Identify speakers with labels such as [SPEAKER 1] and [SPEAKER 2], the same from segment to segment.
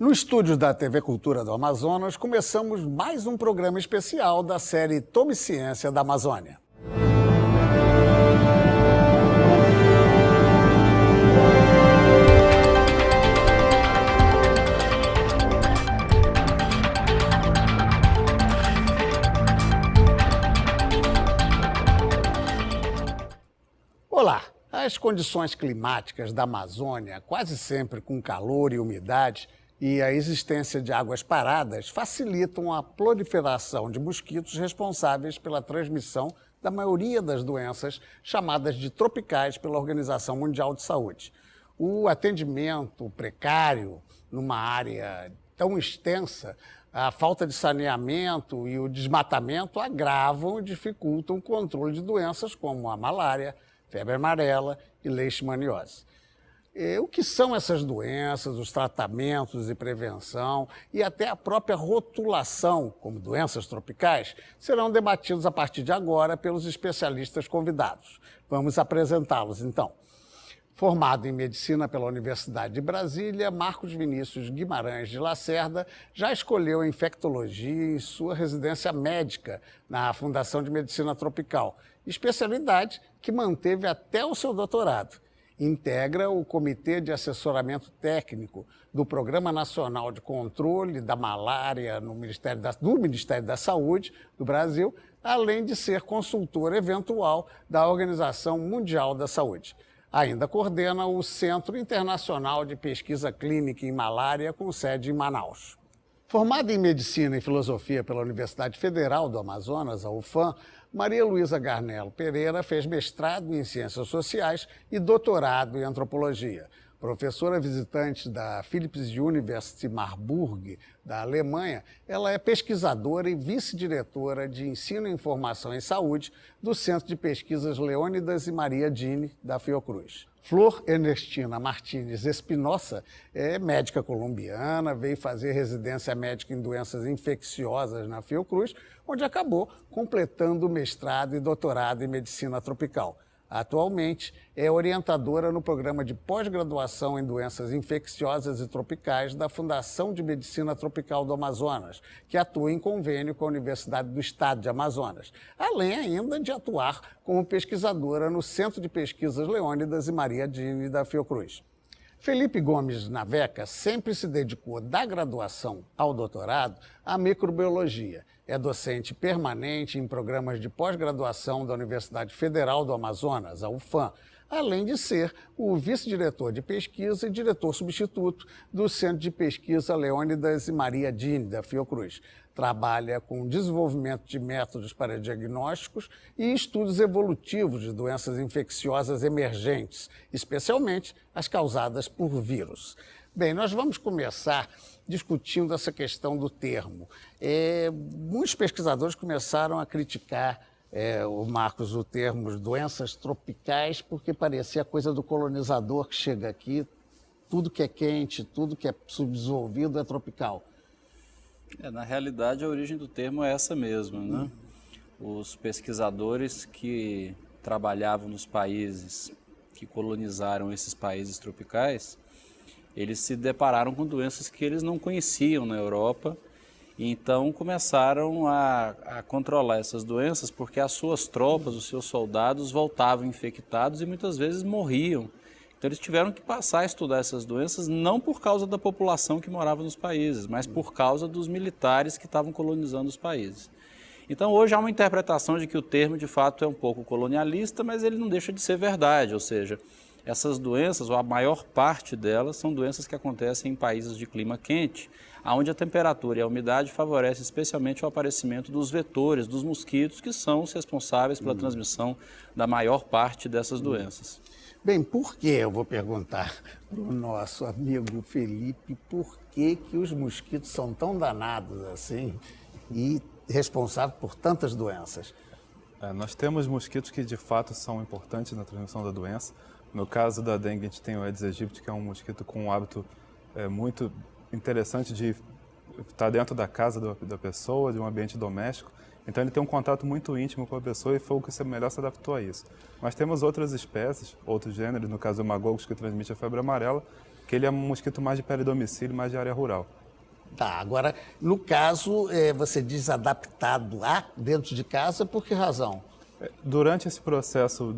[SPEAKER 1] No estúdio da TV Cultura do Amazonas, começamos mais um programa especial da série Tome Ciência da Amazônia. Olá! As condições climáticas da Amazônia, quase sempre com calor e umidade, e a existência de águas paradas facilitam a proliferação de mosquitos responsáveis pela transmissão da maioria das doenças chamadas de tropicais pela Organização Mundial de Saúde. O atendimento precário numa área tão extensa, a falta de saneamento e o desmatamento agravam e dificultam o controle de doenças como a malária, febre amarela e leishmaniose. O que são essas doenças, os tratamentos e prevenção e até a própria rotulação como doenças tropicais serão debatidos a partir de agora pelos especialistas convidados. Vamos apresentá-los então. Formado em Medicina pela Universidade de Brasília, Marcos Vinícius Guimarães de Lacerda já escolheu a infectologia em sua residência médica na Fundação de Medicina Tropical, especialidade que manteve até o seu doutorado. Integra o Comitê de Assessoramento Técnico do Programa Nacional de Controle da Malária do Ministério da Saúde do Brasil, além de ser consultor eventual da Organização Mundial da Saúde. Ainda coordena o Centro Internacional de Pesquisa Clínica em Malária, com sede em Manaus. Formada em Medicina e Filosofia pela Universidade Federal do Amazonas, a UFAM, Maria Luísa Garnello Pereira fez mestrado em Ciências Sociais e doutorado em Antropologia. Professora visitante da Philips University Marburg, da Alemanha, ela é pesquisadora e vice-diretora de Ensino e Informação em Saúde do Centro de Pesquisas Leônidas e Maria Dini, da Fiocruz. Flor Ernestina Martínez Espinosa é médica colombiana, veio fazer residência médica em doenças infecciosas na Fiocruz, onde acabou completando o mestrado e doutorado em medicina tropical. Atualmente, é orientadora no programa de pós-graduação em doenças infecciosas e tropicais da Fundação de Medicina Tropical do Amazonas, que atua em convênio com a Universidade do Estado de Amazonas, além ainda de atuar como pesquisadora no Centro de Pesquisas Leônidas e Maria Dini da Fiocruz. Felipe Gomes Naveca sempre se dedicou da graduação ao doutorado à microbiologia. É docente permanente em programas de pós-graduação da Universidade Federal do Amazonas, a UFAM, além de ser o vice-diretor de pesquisa e diretor substituto do Centro de Pesquisa Leônidas e Maria Dini, da Fiocruz. Trabalha com desenvolvimento de métodos para diagnósticos e estudos evolutivos de doenças infecciosas emergentes, especialmente as causadas por vírus. Bem, nós vamos começar discutindo essa questão do termo. Muitos pesquisadores começaram a criticar o termo doenças tropicais, porque parecia coisa do colonizador que chega aqui, tudo que é quente, tudo que é subdesenvolvido é tropical.
[SPEAKER 2] Na realidade, a origem do termo é essa mesma, né? Os pesquisadores que trabalhavam nos países que colonizaram esses países tropicais, eles se depararam com doenças que eles não conheciam na Europa, e então começaram a controlar essas doenças porque as suas tropas, os seus soldados voltavam infectados e muitas vezes morriam. Então eles tiveram que passar a estudar essas doenças não por causa da população que morava nos países, mas por causa dos militares que estavam colonizando os países. Então hoje há uma interpretação de que o termo de fato é um pouco colonialista, mas ele não deixa de ser verdade, ou seja, essas doenças, ou a maior parte delas, são doenças que acontecem em países de clima quente, onde a temperatura e a umidade favorecem especialmente o aparecimento dos vetores, dos mosquitos, que são os responsáveis pela transmissão da maior parte dessas doenças.
[SPEAKER 1] Bem, por que, eu vou perguntar para o nosso amigo Felipe, por que os mosquitos são tão danados assim e responsáveis por tantas doenças?
[SPEAKER 3] Nós temos mosquitos que de fato são importantes na transmissão da doença. No caso da dengue, a gente tem o Aedes aegypti, que é um mosquito com um hábito muito interessante de estar dentro da casa da pessoa, de um ambiente doméstico. Então ele tem um contato muito íntimo com a pessoa e foi o que melhor se adaptou a isso. Mas temos outras espécies, outros gêneros, no caso o magogos, que transmite a febre amarela, que ele é um mosquito mais de peridomicílio, mais de área rural.
[SPEAKER 1] Tá, agora, no caso, você diz adaptado a dentro de casa, por que razão?
[SPEAKER 3] Durante esse processo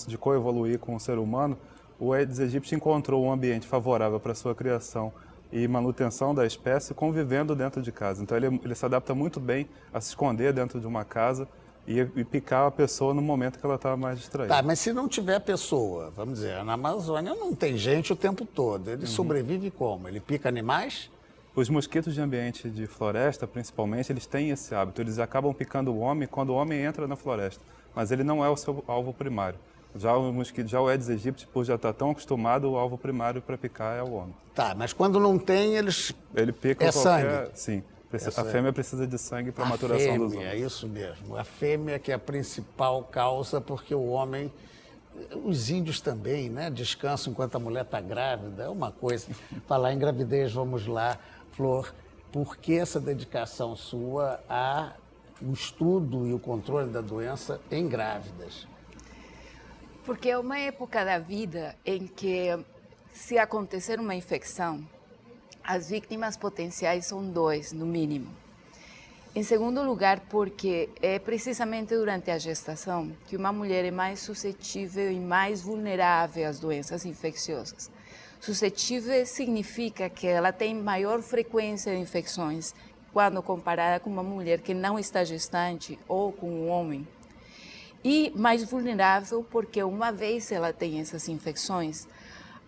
[SPEAKER 3] de coevoluir com o ser humano, o Aedes aegypti encontrou um ambiente favorável para a sua criação e manutenção da espécie convivendo dentro de casa. Então ele se adapta muito bem a se esconder dentro de uma casa e picar a pessoa no momento que ela está mais distraída.
[SPEAKER 1] Tá, mas se não tiver pessoa, vamos dizer, na Amazônia não tem gente o tempo todo, ele sobrevive como? Ele pica animais?
[SPEAKER 3] Os mosquitos de ambiente de floresta, principalmente, eles têm esse hábito. Eles acabam picando o homem quando o homem entra na floresta, mas ele não é o seu alvo primário. Já o Aedes aegypti, por já estar tão acostumado, o alvo primário para picar é o homem.
[SPEAKER 1] Tá, mas quando não tem,
[SPEAKER 3] ele pica
[SPEAKER 1] sangue?
[SPEAKER 3] Sim. A fêmea precisa de sangue para a maturação dos ovos.
[SPEAKER 1] É isso mesmo. A fêmea que é a principal causa, porque o homem... Os índios também, né? Descansam enquanto a mulher está grávida, é uma coisa. Falar em gravidez, vamos lá. Flor, por que essa dedicação sua ao estudo e o controle da doença em grávidas?
[SPEAKER 4] Porque é uma época da vida em que, se acontecer uma infecção, as vítimas potenciais são 2, no mínimo. Em segundo lugar, porque é precisamente durante a gestação que uma mulher é mais suscetível e mais vulnerável às doenças infecciosas. Suscetível significa que ela tem maior frequência de infecções quando comparada com uma mulher que não está gestante ou com um homem. E mais vulnerável porque uma vez ela tem essas infecções,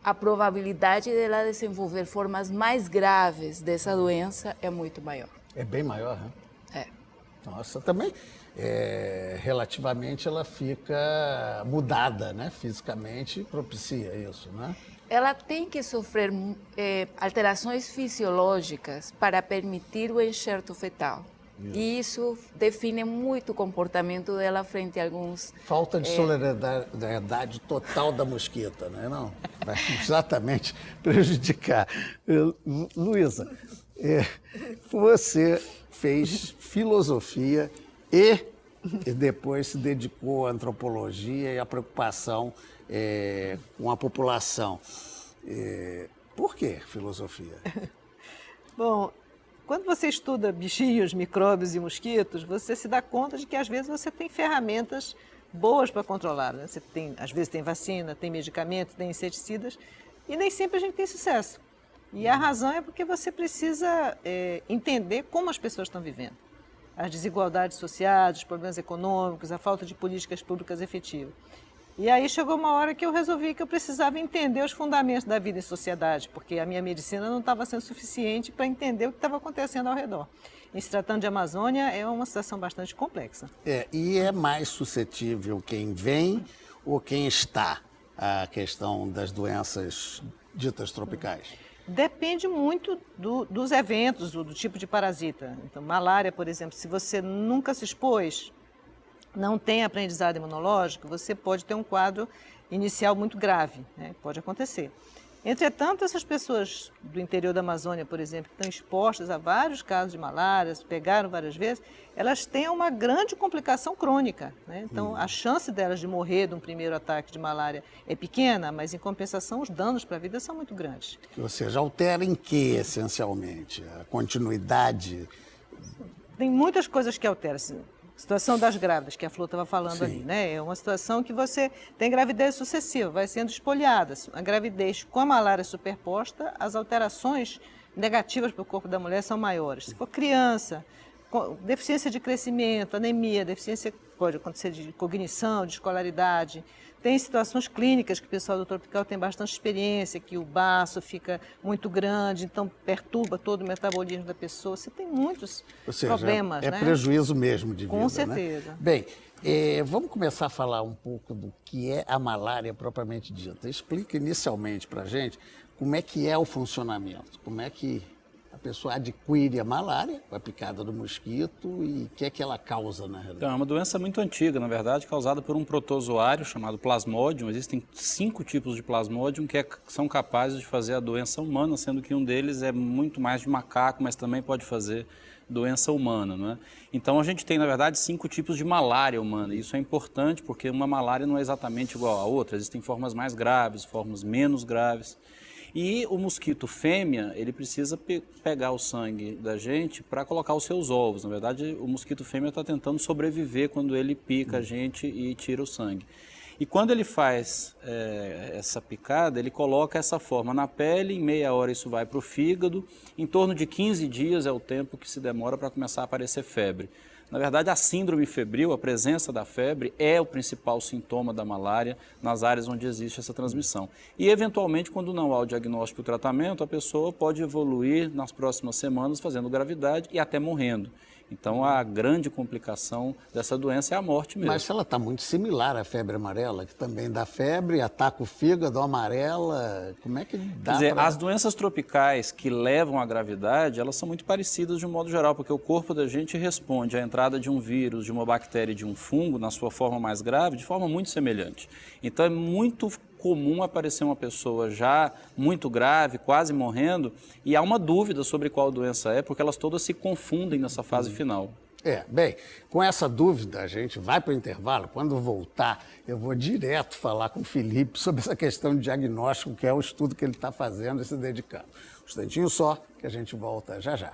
[SPEAKER 4] a probabilidade dela desenvolver formas mais graves dessa doença é muito maior.
[SPEAKER 1] É bem maior, né?
[SPEAKER 4] É.
[SPEAKER 1] Nossa, também, relativamente, ela fica mudada, né? Fisicamente, propicia isso, né?
[SPEAKER 4] Ela tem que sofrer alterações fisiológicas para permitir o enxerto fetal. E isso define muito o comportamento dela frente a alguns...
[SPEAKER 1] Falta de solidariedade total da mosquita, né? Não, vai exatamente prejudicar. Luísa, você fez filosofia e depois se dedicou à antropologia e à preocupação com a população. Por que filosofia?
[SPEAKER 5] Bom, quando você estuda bichinhos, micróbios e mosquitos, você se dá conta de que às vezes você tem ferramentas boas para controlar, né? Você tem, às vezes tem vacina, tem medicamento, tem inseticidas e nem sempre a gente tem sucesso. E a razão é porque você precisa entender como as pessoas estão vivendo. As desigualdades sociais, os problemas econômicos, a falta de políticas públicas efetivas. E aí chegou uma hora que eu resolvi que eu precisava entender os fundamentos da vida em sociedade, porque a minha medicina não estava sendo suficiente para entender o que estava acontecendo ao redor. Em se tratando de Amazônia, é uma situação bastante complexa.
[SPEAKER 1] E é mais suscetível quem vem ou quem está à questão das doenças ditas tropicais?
[SPEAKER 5] Depende muito dos eventos, do tipo de parasita. Então, malária, por exemplo, se você nunca se expôs, não tem aprendizado imunológico, você pode ter um quadro inicial muito grave, né? Pode acontecer. Entretanto, essas pessoas do interior da Amazônia, por exemplo, que estão expostas a vários casos de malária, pegaram várias vezes, elas têm uma grande complicação crônica, né? Então, a chance delas de morrer de um primeiro ataque de malária é pequena, mas, em compensação, os danos para a vida são muito grandes.
[SPEAKER 1] Ou seja, altera em que, essencialmente? A continuidade?
[SPEAKER 5] Tem muitas coisas que alteram. Situação das grávidas, que a Flor estava falando
[SPEAKER 1] Sim.
[SPEAKER 5] ali, né? É uma situação que você tem gravidez sucessiva, vai sendo espoliada. A gravidez com a malária superposta, as alterações negativas para o corpo da mulher são maiores. Se for criança, deficiência de crescimento, anemia, deficiência pode acontecer de cognição, de escolaridade. Tem situações clínicas que o pessoal do tropical tem bastante experiência, que o baço fica muito grande, então perturba todo o metabolismo da pessoa. Você tem muitos problemas,
[SPEAKER 1] é
[SPEAKER 5] né?
[SPEAKER 1] prejuízo mesmo de vida,
[SPEAKER 5] Com certeza.
[SPEAKER 1] Né? Bem, vamos começar a falar um pouco do que é a malária propriamente dita. Explica inicialmente para a gente como é que é o funcionamento, como é que a pessoa adquire a malária, a picada do mosquito, e o que é que ela causa, na realidade?
[SPEAKER 2] Então, é uma doença muito antiga, na verdade, causada por um protozoário chamado Plasmodium. Existem 5 tipos de Plasmodium que são capazes de fazer a doença humana, sendo que um deles é muito mais de macaco, mas também pode fazer doença humana, não é? Então, a gente tem, na verdade, 5 tipos de malária humana. Isso é importante porque uma malária não é exatamente igual à outra. Existem formas mais graves, formas menos graves. E o mosquito fêmea, ele precisa pegar o sangue da gente para colocar os seus ovos. Na verdade, o mosquito fêmea está tentando sobreviver quando ele pica a gente e tira o sangue. E quando ele faz essa picada, ele coloca essa forma na pele, em meia hora isso vai para o fígado, em torno de 15 dias é o tempo que se demora para começar a aparecer febre. Na verdade, a síndrome febril, a presença da febre, é o principal sintoma da malária nas áreas onde existe essa transmissão. E, eventualmente, quando não há o diagnóstico e o tratamento, a pessoa pode evoluir nas próximas semanas fazendo gravidade e até morrendo. Então, a grande complicação dessa doença é a morte mesmo.
[SPEAKER 1] Mas ela está muito similar à febre amarela, que também dá febre, ataca o fígado, amarela. Como é que dá?
[SPEAKER 2] Quer dizer, as doenças tropicais que levam à gravidade, elas são muito parecidas de um modo geral, porque o corpo da gente responde à entrada de um vírus, de uma bactéria e de um fungo, na sua forma mais grave, de forma muito semelhante. Então, é muito comum aparecer uma pessoa já muito grave, quase morrendo, e há uma dúvida sobre qual doença é, porque elas todas se confundem nessa fase final.
[SPEAKER 1] Bem, com essa dúvida a gente vai para o intervalo. Quando voltar, eu vou direto falar com o Felipe sobre essa questão de diagnóstico, que é o estudo que ele está fazendo e se dedicando. Um instantinho só, que a gente volta já já.